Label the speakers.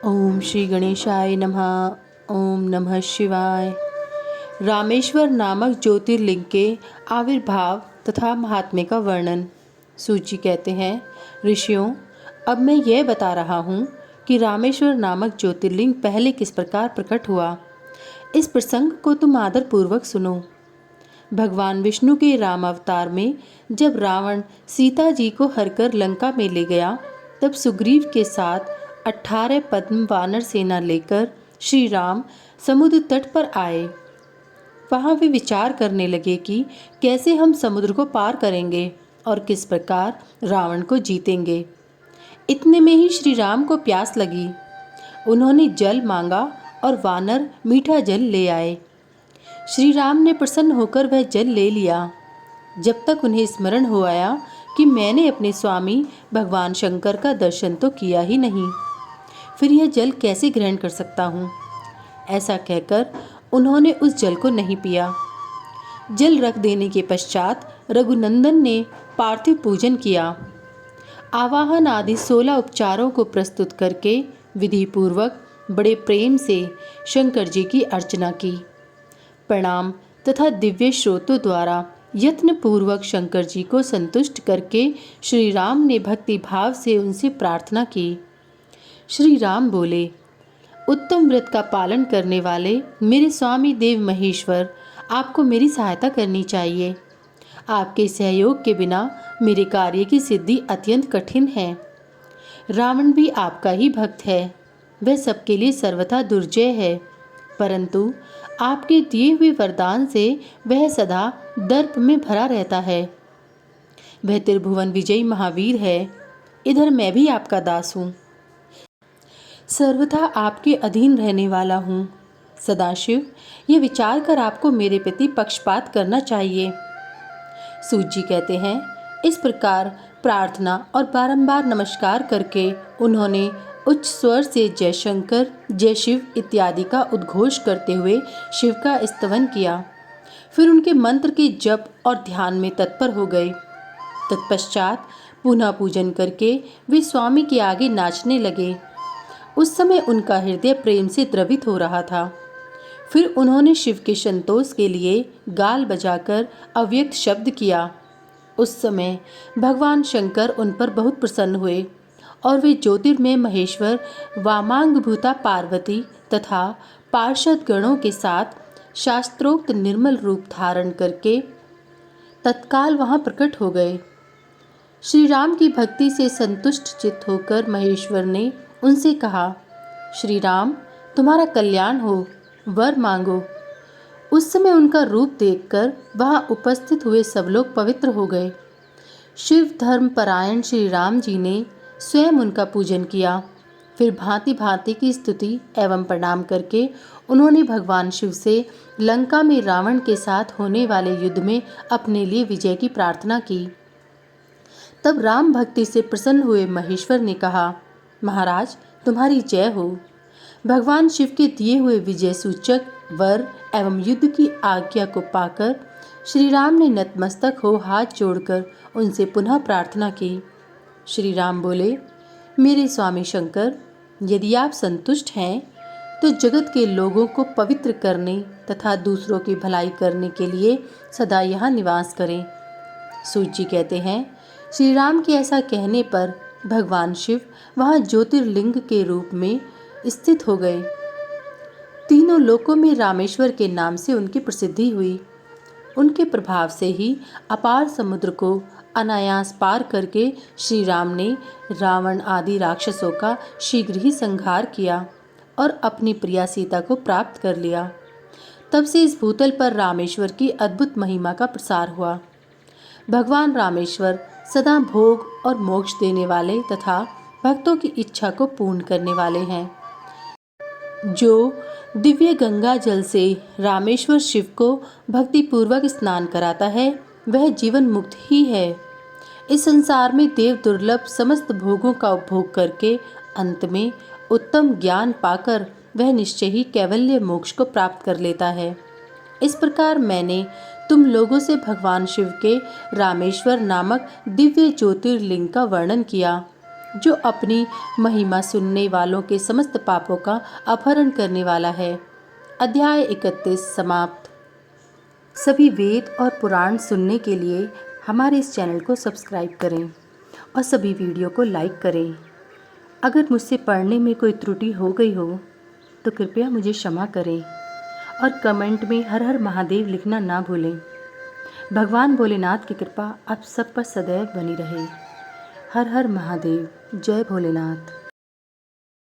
Speaker 1: ओम श्री गणेशाय नमः। ओम नमः शिवाय। रामेश्वर नामक ज्योतिर्लिंग के आविर्भाव तथा महात्म्य का वर्णन। सूची कहते हैं, ऋषियों, अब मैं यह बता रहा हूँ कि रामेश्वर नामक ज्योतिर्लिंग पहले किस प्रकार प्रकट हुआ। इस प्रसंग को तुम आदर पूर्वक सुनो। भगवान विष्णु के राम अवतार में जब रावण सीता जी को हरकर लंका में ले गया, तब सुग्रीव के साथ 18 पद्म वानर सेना लेकर श्री राम समुद्र तट पर आए। वहां वे विचार करने लगे कि कैसे हम समुद्र को पार करेंगे और किस प्रकार रावण को जीतेंगे। इतने में ही श्री राम को प्यास लगी। उन्होंने जल मांगा और वानर मीठा जल ले आए। श्री राम ने प्रसन्न होकर वह जल ले लिया। जब तक उन्हें स्मरण हो आया कि मैंने अपने स्वामी भगवान शंकर का दर्शन तो किया ही नहीं, फिर यह जल कैसे ग्रहण कर सकता हूँ। ऐसा कहकर उन्होंने उस जल को नहीं पिया। जल रख देने के पश्चात रघुनंदन ने पार्थिव पूजन किया। आवाहन आदि 16 उपचारों को प्रस्तुत करके विधि पूर्वक बड़े प्रेम से शंकर जी की अर्चना की। प्रणाम तथा दिव्य स्रोतों द्वारा यत्न पूर्वक शंकर जी को संतुष्ट करके श्री राम ने भक्ति भाव से उनसे प्रार्थना की। श्री राम बोले, उत्तम व्रत का पालन करने वाले मेरे स्वामी देव महेश्वर, आपको मेरी सहायता करनी चाहिए। आपके सहयोग के बिना मेरे कार्य की सिद्धि अत्यंत कठिन है। रावण भी आपका ही भक्त है। वह सबके लिए सर्वथा दुर्जय है, परंतु आपके दिए हुए वरदान से वह सदा दर्प में भरा रहता है। वह त्रिभुवन विजयी महावीर है। इधर मैं भी आपका दास हूँ, सर्वथा आपके अधीन रहने वाला हूँ। सदाशिव ये विचार कर आपको मेरे प्रति पक्षपात करना चाहिए। सूत जी कहते हैं, इस प्रकार प्रार्थना और बारंबार नमस्कार करके उन्होंने उच्च स्वर से जय शंकर, जय शिव इत्यादि का उद्घोष करते हुए शिव का स्तवन किया। फिर उनके मंत्र के जप और ध्यान में तत्पर हो गए। तत्पश्चात पुनः पूजन करके वे स्वामी के आगे नाचने लगे। उस समय उनका हृदय प्रेम से द्रवित हो रहा था। फिर उन्होंने शिव के संतोष के लिए गाल बजाकर अव्यक्त शब्द किया। उस समय भगवान शंकर उन पर बहुत प्रसन्न हुए और वे ज्योतिर्मय महेश्वर वामांगभूता पार्वती तथा पार्षद गणों के साथ शास्त्रोक्त निर्मल रूप धारण करके तत्काल वहां प्रकट हो गए। श्री राम की भक्ति से संतुष्ट चित्त होकर महेश्वर ने उनसे कहा, श्री राम, तुम्हारा कल्याण हो, वर मांगो। उस समय उनका रूप देखकर वहां उपस्थित हुए सब लोग पवित्र हो गए। शिव धर्म परायण श्री राम जी ने स्वयं उनका पूजन किया। फिर भांति भांति की स्तुति एवं प्रणाम करके उन्होंने भगवान शिव से लंका में रावण के साथ होने वाले युद्ध में अपने लिए विजय की प्रार्थना की। तब राम भक्ति से प्रसन्न हुए महेश्वर ने कहा, महाराज, तुम्हारी जय हो। भगवान शिव के दिए हुए विजय सूचक वर एवं युद्ध की आज्ञा को पाकर श्री राम ने नतमस्तक हो हाथ जोड़कर उनसे पुनः प्रार्थना की। श्री राम बोले, मेरे स्वामी शंकर, यदि आप संतुष्ट हैं तो जगत के लोगों को पवित्र करने तथा दूसरों की भलाई करने के लिए सदा यहाँ निवास करें। सूत जी कहते हैं, श्री राम के ऐसा कहने पर भगवान शिव वहाँ ज्योतिर्लिंग के रूप में स्थित हो गए। तीनों लोकों में रामेश्वर के नाम से उनकी प्रसिद्धि हुई। उनके प्रभाव से ही अपार समुद्र को अनायास पार करके श्री राम ने रावण आदि राक्षसों का शीघ्र ही संहार किया और अपनी प्रिया सीता को प्राप्त कर लिया। तब से इस भूतल पर रामेश्वर की अद्भुत महिमा का प्रसार हुआ। भगवान रामेश्वर सदा भोग और मोक्ष देने वाले तथा भक्तों की इच्छा को पूर्ण करने वाले हैं। जो दिव्य गंगा जल से रामेश्वर शिव को भक्ति पूर्वक स्नान कराता है, वह जीवन मुक्त ही है। इस संसार में देव दुर्लभ समस्त भोगों का उपभोग करके अंत में उत्तम ज्ञान पाकर वह निश्चय ही कैवल्य मोक्ष को प्राप्त कर लेता है। इस प्रकार मैंने तुम लोगों से भगवान शिव के रामेश्वर नामक दिव्य ज्योतिर्लिंग का वर्णन किया। जो अपनी महिमा सुनने वालों के समस्त पापों का अपहरण करने वाला है। अध्याय 31 समाप्त। सभी वेद और पुराण सुनने के लिए हमारे इस चैनल को सब्सक्राइब करें और सभी वीडियो को लाइक करें। अगर मुझसे पढ़ने में कोई त्रुटि हो गई हो तो कृपया मुझे क्षमा करें और कमेंट में हर हर महादेव लिखना ना भूलें। भगवान भोलेनाथ की कृपा आप सब पर सदैव बनी रहे। हर हर महादेव। जय भोलेनाथ।